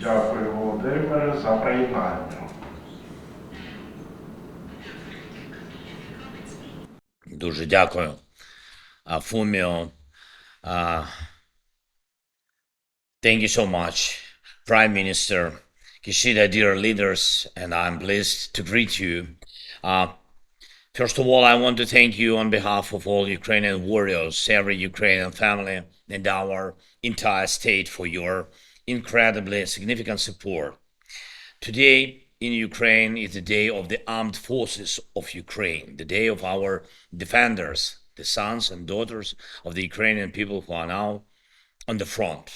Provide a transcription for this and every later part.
Дякую, Володимире, за приєднання. Дуже дякую, Фуміо. Thank you so much, Prime Minister Kishida, dear leaders, and I'm pleased to greet you. First of all, I want to thank you on behalf of all Ukrainian warriors, every Ukrainian family, and our entire state for your incredibly significant support. Today in Ukraine is the day of the armed forces of Ukraine, the day of our defenders, the sons and daughters of the Ukrainian people who are now on the front.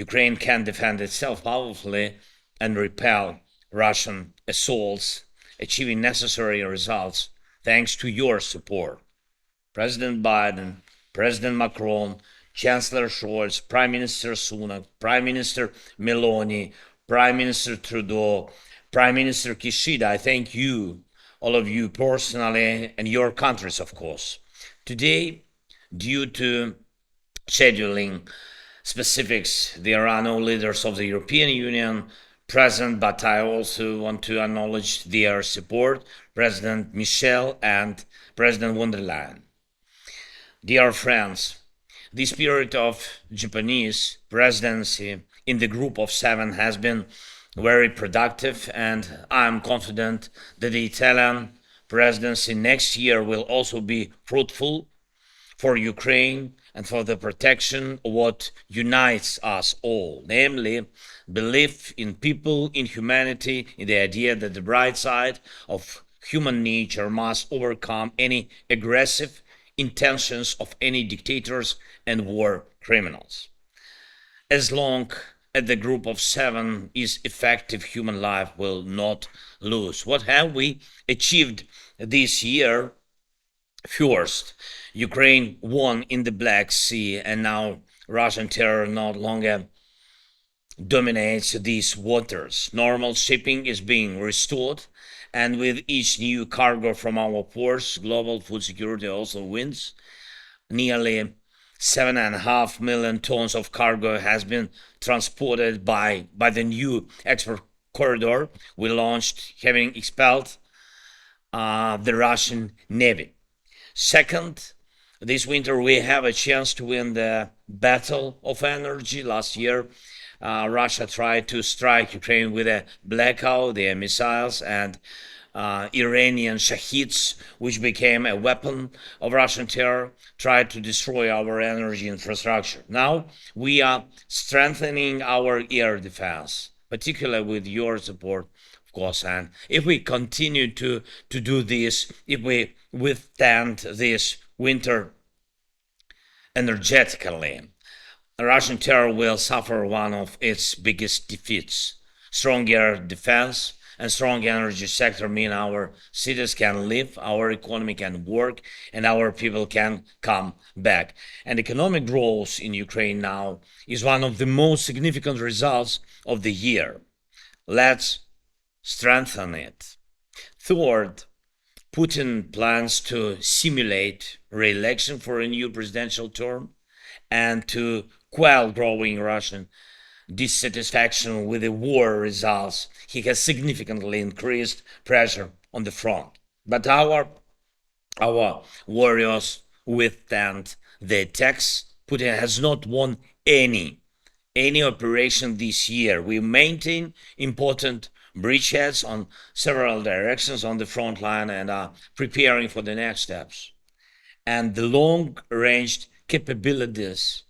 Ukraine can defend itself powerfully and repel Russian assaults, achieving necessary results thanks to your support. President Biden, President Macron, Chancellor Scholz, Prime Minister Sunak, Prime Minister Meloni, Prime Minister Trudeau, Prime Minister Kishida, I thank you, all of you personally, and your countries, of course. Today, due to scheduling specifics, there are no leaders of the European Union present, but I also want to acknowledge their support, President Michel and President von der Leyen. Dear friends, the spirit of Japanese presidency in the group of 7 has been very productive, and I'm confident that the Italian presidency next year will also be fruitful for Ukraine and for the protection of what unites us all, namely belief in people, in humanity, in the idea that the bright side of human nature must overcome any aggressive intentions of any dictators and war criminals. As long as the group of 7 is effective, human life will not lose. What have we achieved this year? First, Ukraine won in the Black Sea, and now Russian terror no longer dominates these waters. Normal shipping is being restored, and with each new cargo from our ports, global food security also wins. Nearly 7.5 million tons of cargo has been transported by the new export corridor we launched, having expelled the Russian Navy. Second, this winter we have a chance to win the battle of energy. Last year, Russia tried to strike Ukraine with a blackout, their missiles and Iranian Shaheeds, which became a weapon of Russian terror, tried to destroy our energy infrastructure. Now we are strengthening our air defense, particularly with your support, of course. And if we continue to do this, if we withstand this winter energetically, Russian terror will suffer one of its biggest defeats. Stronger defense and strong energy sector mean our cities can live, our economy can work, and our people can come back. And economic growth in Ukraine now is one of the most significant results of the year. Let's strengthen it. Third, Putin plans to simulate re-election for a new presidential term and to quell growing Russian dissatisfaction with the war results. He has significantly increased pressure on the front. But our warriors withstand the attacks. Putin has not won any operation this year. We maintain important bridgeheads on several directions on the front line and are preparing for the next steps. And the long-range capabilities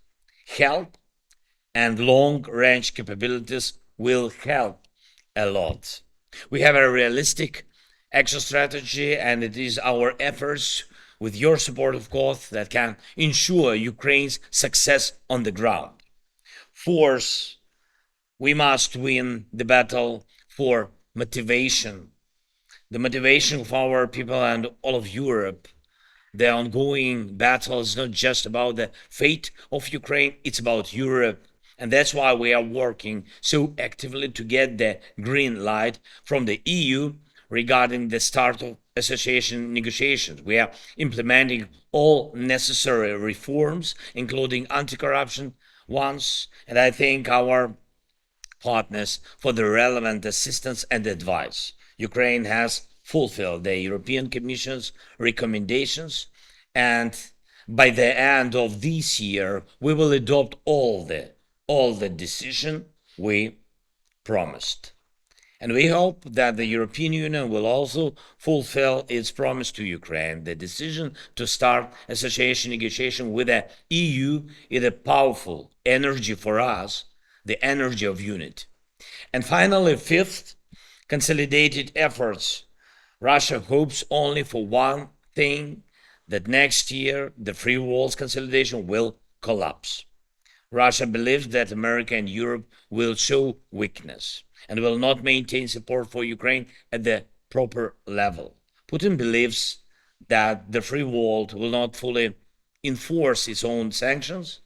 help, and long-range capabilities will help a lot. We have a realistic action strategy, and it is our efforts, with your support, of course, that can ensure Ukraine's success on the ground. Fourth, we must win the battle for motivation, the motivation of our people and all of Europe. The ongoing battle is not just about the fate of Ukraine, it's about Europe. And that's why we are working so actively to get the green light from the EU regarding the start of association negotiations. We are implementing all necessary reforms, including anti-corruption ones, and I think our partners for the relevant assistance and advice. Ukraine has fulfilled the European Commission's recommendations, and by the end of this year, we will adopt all the decision we promised. And we hope that the European Union will also fulfill its promise to Ukraine. The decision to start association negotiation with the EU is a powerful energy for us, the energy of unity. And finally, fifth, consolidated efforts. Russia hopes only for one thing, that next year the free world's consolidation will collapse. Russia believes that America and Europe will show weakness and will not maintain support for Ukraine at the proper level. Putin believes that the free world will not fully enforce its own sanctions,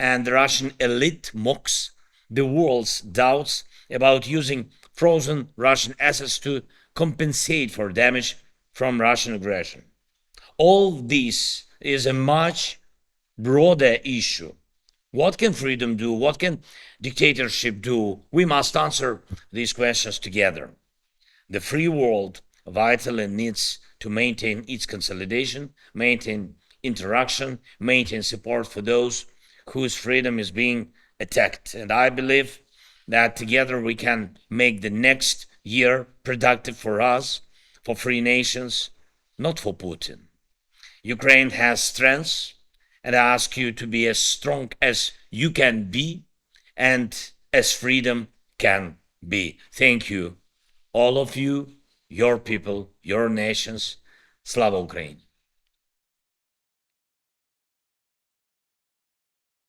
and the Russian elite mocks the world's doubts about using frozen Russian assets to compensate for damage from Russian aggression. All this is a much broader issue. What can freedom do? What can dictatorship do? We must answer these questions together. The free world vitally needs to maintain its consolidation, maintain interaction, maintain support for those whose freedom is being attacked. And I believe that together we can make the next year productive for us, for free nations, not for Putin. Ukraine has strengths, and I ask you to be as strong as you can be and as freedom can be. Thank you, all of you, your people, your nations. Slava Ukraini!